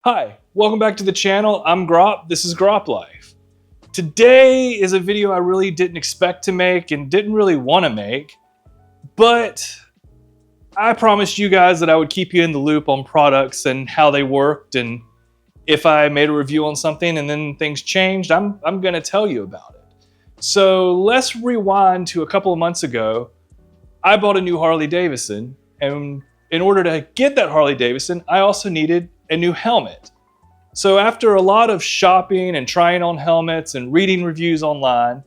Hi, welcome back to the channel. I'm Grop, this is Grop Life. Today is a video I really didn't expect to make and didn't really want to make, but I promised you guys that I would keep you in the loop on products and how they worked, and if I made a review on something and then things changed, I'm going to tell you about it. So let's rewind to a couple of months ago. I bought a new Harley Davidson, and in order to get that Harley Davidson, I also needed a new helmet. So after a lot of shopping and trying on helmets and reading reviews online,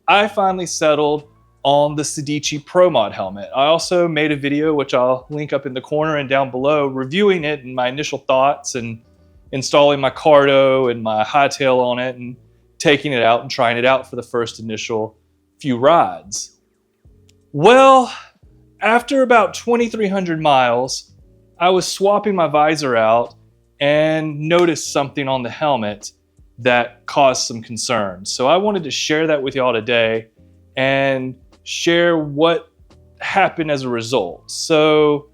I finally settled on the Sedici Pro Mod helmet. I also made a video, which I'll link up in the corner and down below, reviewing it and my initial thoughts and installing my Cardo and my hightail on it and taking it out and trying it out for the first initial few rides. Well, after about 2,300 miles, I was swapping my visor out and noticed something on the helmet that caused some concern. So I wanted to share that with y'all today and share what happened as a result. So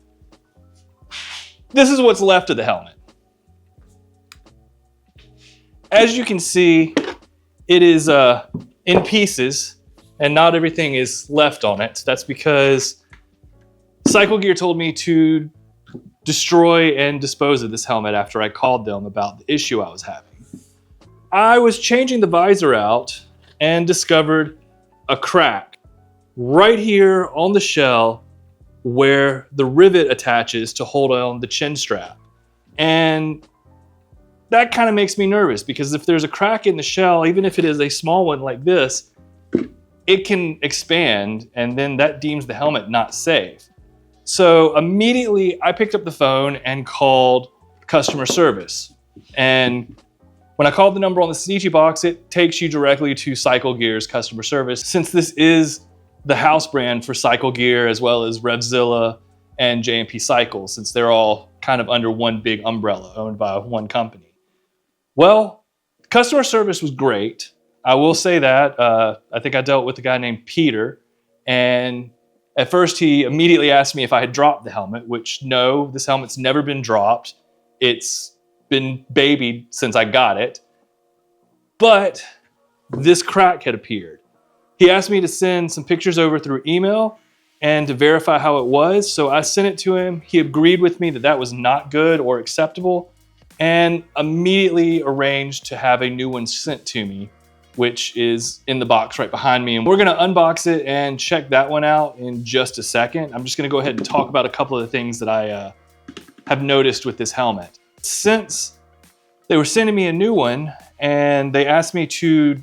this is what's left of the helmet. As you can see, it is in pieces and not everything is left on it. That's because Cycle Gear told me to destroy and dispose of this helmet after I called them about the issue I was having. I was changing the visor out and discovered a crack right here on the shell where the rivet attaches to hold on the chin strap. And that kind of makes me nervous because if there's a crack in the shell, even if it is a small one like this, it can expand and then that deems the helmet not safe. So immediately I picked up the phone and called customer service. And when I called the number on the Sedici box, it takes you directly to Cycle Gear's customer service. Since this is the house brand for Cycle Gear as well as Revzilla and J&P Cycles, since they're all kind of under one big umbrella owned by one company. Well, customer service was great. I will say that. I think I dealt with a guy named Peter, and at first, he immediately asked me if I had dropped the helmet, which no, this helmet's never been dropped. It's been babied since I got it. But this crack had appeared. He asked me to send some pictures over through email and to verify how it was. So I sent it to him. He agreed with me that that was not good or acceptable and immediately arranged to have a new one sent to me, which is in the box right behind me. And we're gonna unbox it and check that one out in just a second. I'm just gonna go ahead and talk about a couple of the things that I have noticed with this helmet. Since they were sending me a new one and they asked me to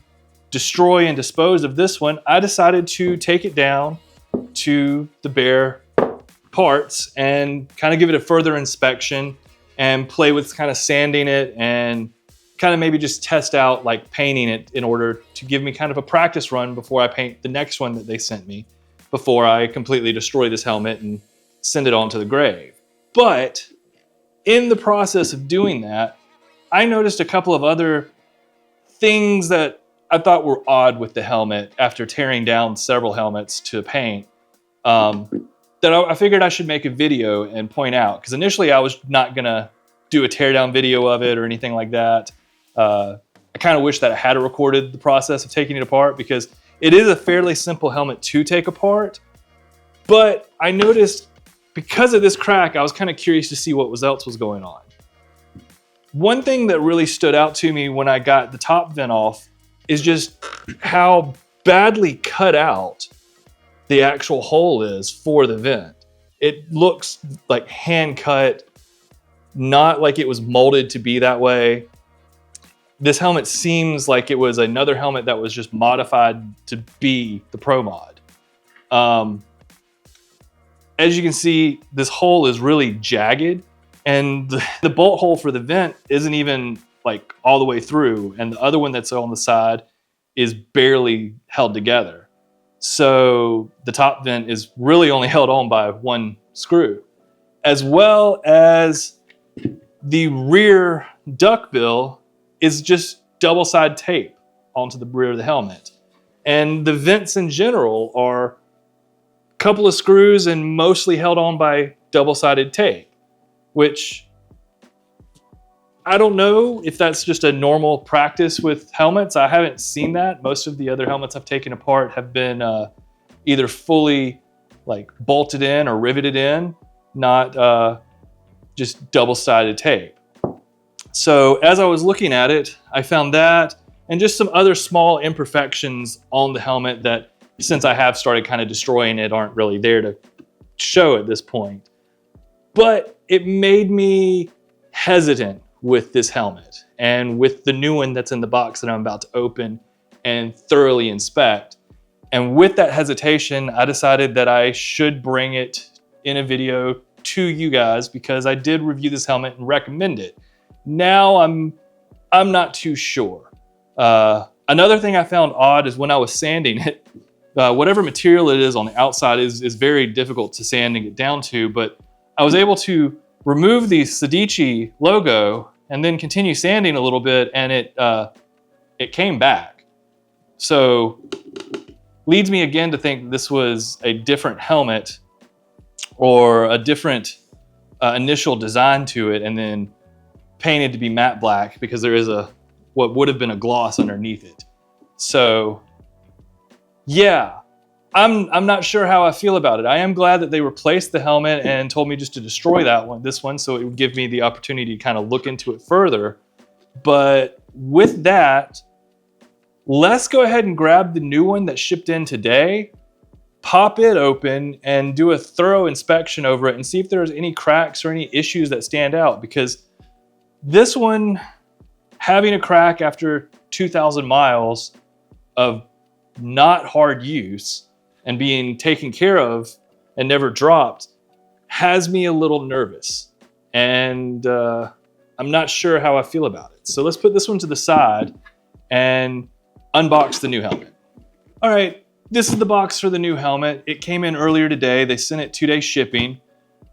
destroy and dispose of this one, I decided to take it down to the bare parts and kind of give it a further inspection and play with kind of sanding it and kind of maybe just test out like painting it in order to give me kind of a practice run before I paint the next one that they sent me, before I completely destroy this helmet and send it on to the grave. But in the process of doing that, I noticed a couple of other things that I thought were odd with the helmet after tearing down several helmets to paint, that I figured I should make a video and point out. Because initially I was not gonna do a teardown video of it or anything like that. I kind of wish that I had recorded the process of taking it apart because it is a fairly simple helmet to take apart. But I noticed because of this crack, I was kind of curious to see what else was going on. One thing that really stood out to me when I got the top vent off is just how badly cut out the actual hole is for the vent. It looks like hand cut, not like it was molded to be that way. This helmet seems like it was another helmet that was just modified to be the Pro Mod. As you can see, this hole is really jagged and the bolt hole for the vent isn't even like all the way through. And the other one that's on the side is barely held together. So the top vent is really only held on by one screw, as well as the rear duckbill is just double-side tape onto the rear of the helmet. And the vents in general are a couple of screws and mostly held on by double-sided tape, which I don't know if that's just a normal practice with helmets. I haven't seen that. Most of the other helmets I've taken apart have been either fully like bolted in or riveted in, not just double-sided tape. So as I was looking at it, I found that and just some other small imperfections on the helmet that, since I have started kind of destroying it, aren't really there to show at this point. But it made me hesitant with this helmet and with the new one that's in the box that I'm about to open and thoroughly inspect. And with that hesitation, I decided that I should bring it in a video to you guys because I did review this helmet and recommend it. Now I'm not too sure. Another thing I found odd is when I was sanding it, whatever material it is on the outside is very difficult to sand and get down to, but I was able to remove the Sedici logo and then continue sanding a little bit, and it came back. So leads me again to think this was a different helmet or a different initial design to it, and then painted to be matte black because there is what would have been a gloss underneath it. So yeah, I'm not sure how I feel about it. I am glad that they replaced the helmet and told me just to destroy this one, so it would give me the opportunity to kind of look into it further. But with that, let's go ahead and grab the new one that shipped in today, pop it open, and do a thorough inspection over it and see if there's any cracks or any issues that stand out. Because this one, having a crack after 2,000 miles of not hard use and being taken care of and never dropped, has me a little nervous. And I'm not sure how I feel about it. So let's put this one to the side and unbox the new helmet. All right, this is the box for the new helmet. It came in earlier today. They sent it 2-day shipping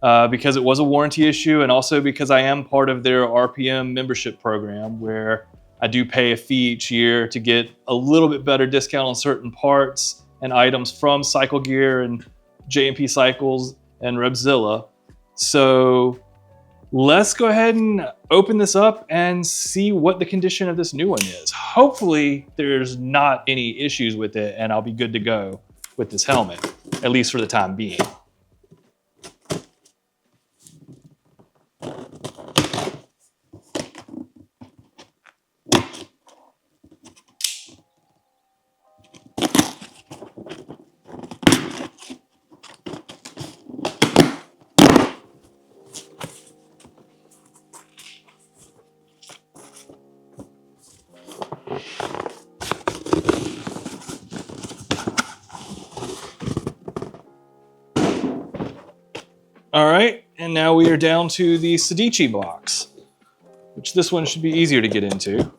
because it was a warranty issue, and also because I am part of their RPM membership program where I do pay a fee each year to get a little bit better discount on certain parts and items from Cycle Gear and JMP Cycles and Revzilla. So let's go ahead and open this up and see what the condition of this new one is. Hopefully there's not any issues with it and I'll be good to go with this helmet, at least for the time being. All right, and now we are down to the Sedici box, which this one should be easier to get into.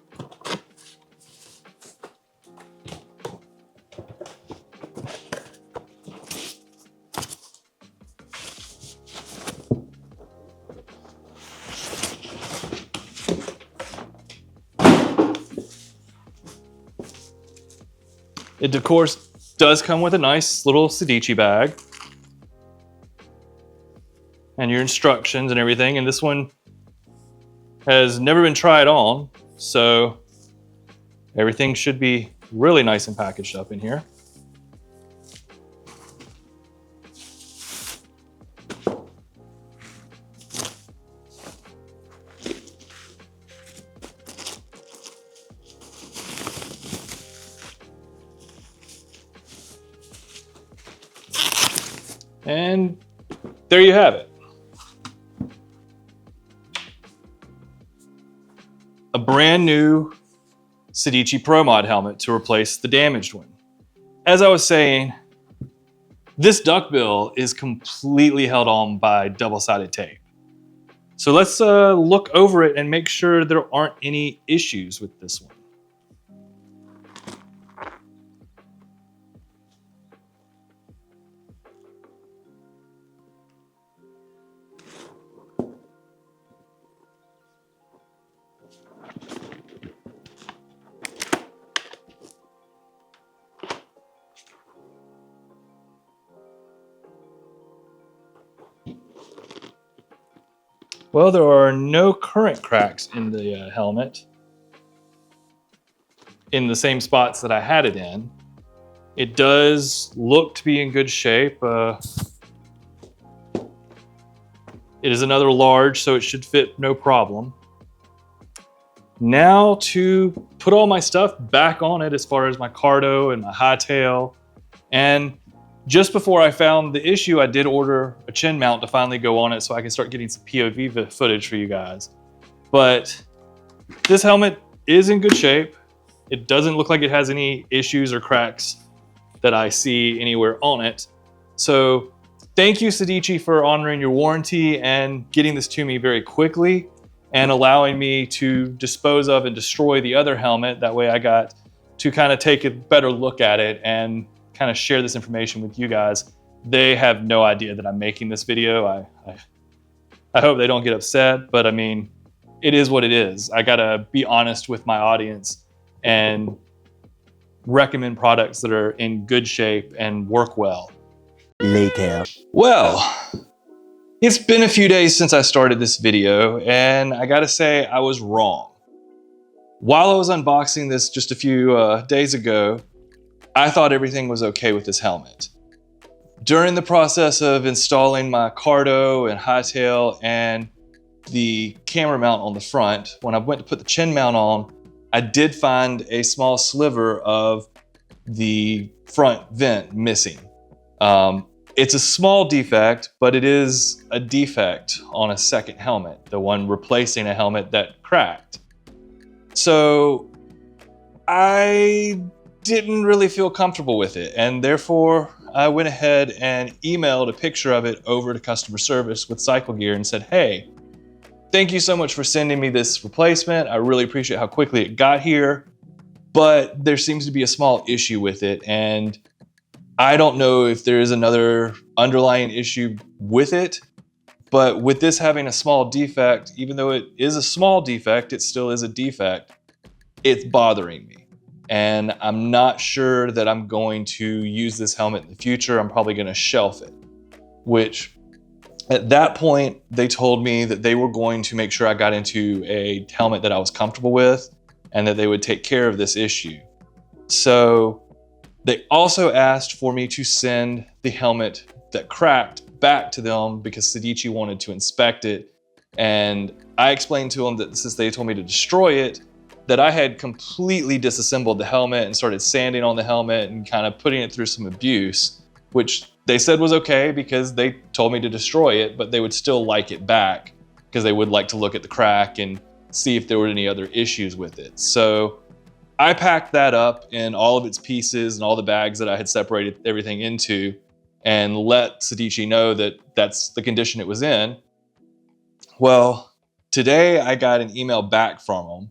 It, of course, does come with a nice little Sedici bag and your instructions and everything. And this one has never been tried on, so everything should be really nice and packaged up in here. And there you have it. A brand new Sedici Pro Mod helmet to replace the damaged one. As I was saying, this duckbill is completely held on by double-sided tape. So let's look over it and make sure there aren't any issues with this one. Well, there are no current cracks in the helmet in the same spots that I had it in. It does look to be in good shape. It is another large, so it should fit no problem. Now to put all my stuff back on it, as far as my cardo and my hightail. And just before I found the issue, I did order a chin mount to finally go on it so I can start getting some POV footage for you guys. But this helmet is in good shape. It doesn't look like it has any issues or cracks that I see anywhere on it. So thank you, Sedici, for honoring your warranty and getting this to me very quickly and allowing me to dispose of and destroy the other helmet. That way I got to kind of take a better look at it and kind of share this information with you guys. They have no idea that I'm making this video. I hope they don't get upset, but I mean, it is what it is. I gotta be honest with my audience and recommend products that are in good shape and work well. Later. Well, it's been a few days since I started this video, and I gotta say I was wrong. While I was unboxing this just a few days ago, I thought everything was okay with this helmet. During the process of installing my cardo and hightail and the camera mount on the front, when I went to put the chin mount on, I did find a small sliver of the front vent missing. It's a small defect, but it is a defect on a second helmet, the one replacing a helmet that cracked. So I didn't really feel comfortable with it, and therefore I went ahead and emailed a picture of it over to customer service with Cycle Gear and said, hey, thank you so much for sending me this replacement. I really appreciate how quickly it got here, but there seems to be a small issue with it, and I don't know if there is another underlying issue with it, but with this having a small defect, even though it is a small defect, it still is a defect. It's bothering me. And I'm not sure that I'm going to use this helmet in the future. I'm probably going to shelf it, which at that point, they told me that they were going to make sure I got into a helmet that I was comfortable with and that they would take care of this issue. So they also asked for me to send the helmet that cracked back to them because Sedici wanted to inspect it. And I explained to them that since they told me to destroy it, that I had completely disassembled the helmet and started sanding on the helmet and kind of putting it through some abuse, which they said was okay because they told me to destroy it, but they would still like it back because they would like to look at the crack and see if there were any other issues with it. So I packed that up in all of its pieces and all the bags that I had separated everything into and let Sedici know that that's the condition it was in. Well, today I got an email back from them,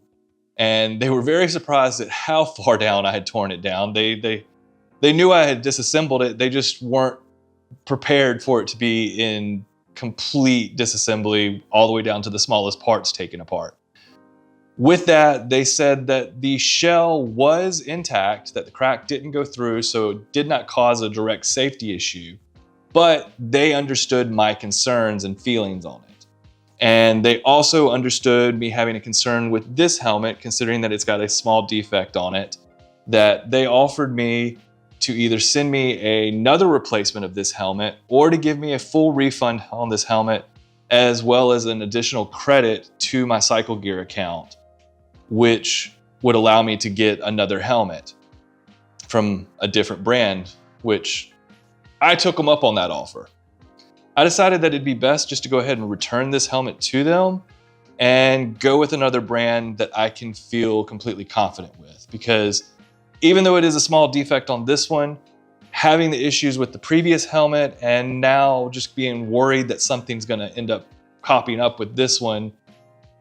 and they were very surprised at how far down I had torn it down. They knew I had disassembled it. They just weren't prepared for it to be in complete disassembly all the way down to the smallest parts taken apart. With that, they said that the shell was intact, that the crack didn't go through, so it did not cause a direct safety issue, but they understood my concerns and feelings on it. And they also understood me having a concern with this helmet, considering that it's got a small defect on it, that they offered me to either send me another replacement of this helmet or to give me a full refund on this helmet, as well as an additional credit to my Cycle Gear account, which would allow me to get another helmet from a different brand, which I took them up on that offer. I decided that it'd be best just to go ahead and return this helmet to them and go with another brand that I can feel completely confident with, because even though it is a small defect on this one, having the issues with the previous helmet and now just being worried that something's gonna end up popping up with this one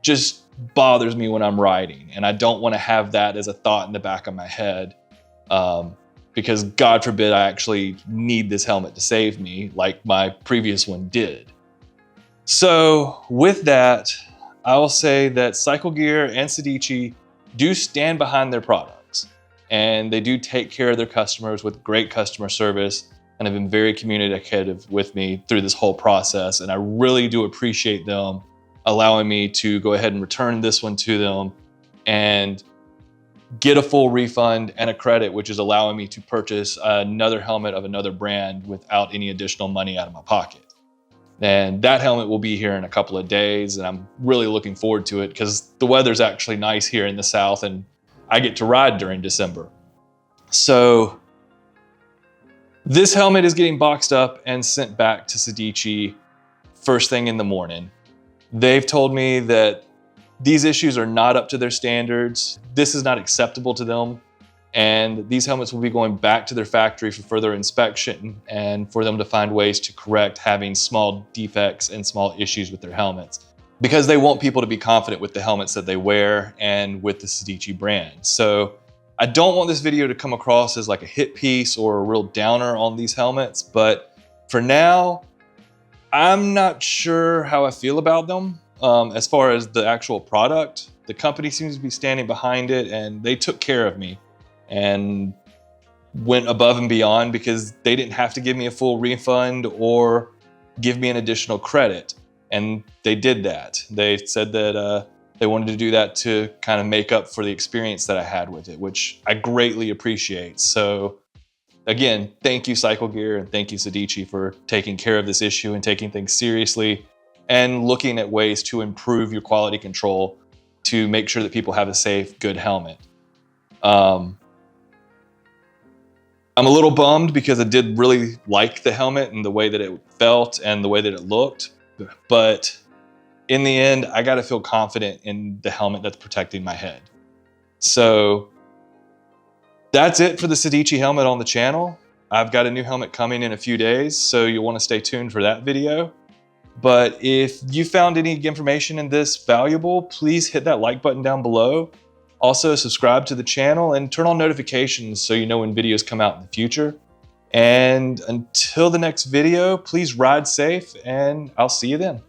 just bothers me when I'm riding. And I don't wanna have that as a thought in the back of my head, because God forbid I actually need this helmet to save me like my previous one did. So with that, I will say that Cycle Gear and Sedici do stand behind their products, and they do take care of their customers with great customer service and have been very communicative with me through this whole process. And I really do appreciate them allowing me to go ahead and return this one to them and get a full refund and a credit, which is allowing me to purchase another helmet of another brand without any additional money out of my pocket. And that helmet will be here in a couple of days, and I'm really looking forward to it because the weather's actually nice here in the South and I get to ride during December. So this helmet is getting boxed up and sent back to Sedici first thing in the morning. They've told me that these issues are not up to their standards. This is not acceptable to them. And these helmets will be going back to their factory for further inspection and for them to find ways to correct having small defects and small issues with their helmets, because they want people to be confident with the helmets that they wear and with the Sedici brand. So I don't want this video to come across as like a hit piece or a real downer on these helmets, but for now, I'm not sure how I feel about them. As far as the actual product, the company seems to be standing behind it, and they took care of me and went above and beyond because they didn't have to give me a full refund or give me an additional credit. And they did that. They said that they wanted to do that to kind of make up for the experience that I had with it, which I greatly appreciate. So again, thank you Cycle Gear and thank you Sedici for taking care of this issue and taking things seriously and looking at ways to improve your quality control to make sure that people have a safe, good helmet. I'm a little bummed because I did really like the helmet and the way that it felt and the way that it looked. But in the end, I got to feel confident in the helmet that's protecting my head. So that's it for the Sedici helmet on the channel. I've got a new helmet coming in a few days, so you'll want to stay tuned for that video. But if you found any information in this valuable, please hit that like button down below. Also, subscribe to the channel and turn on notifications so you know when videos come out in the future. And until the next video, please ride safe, and I'll see you then.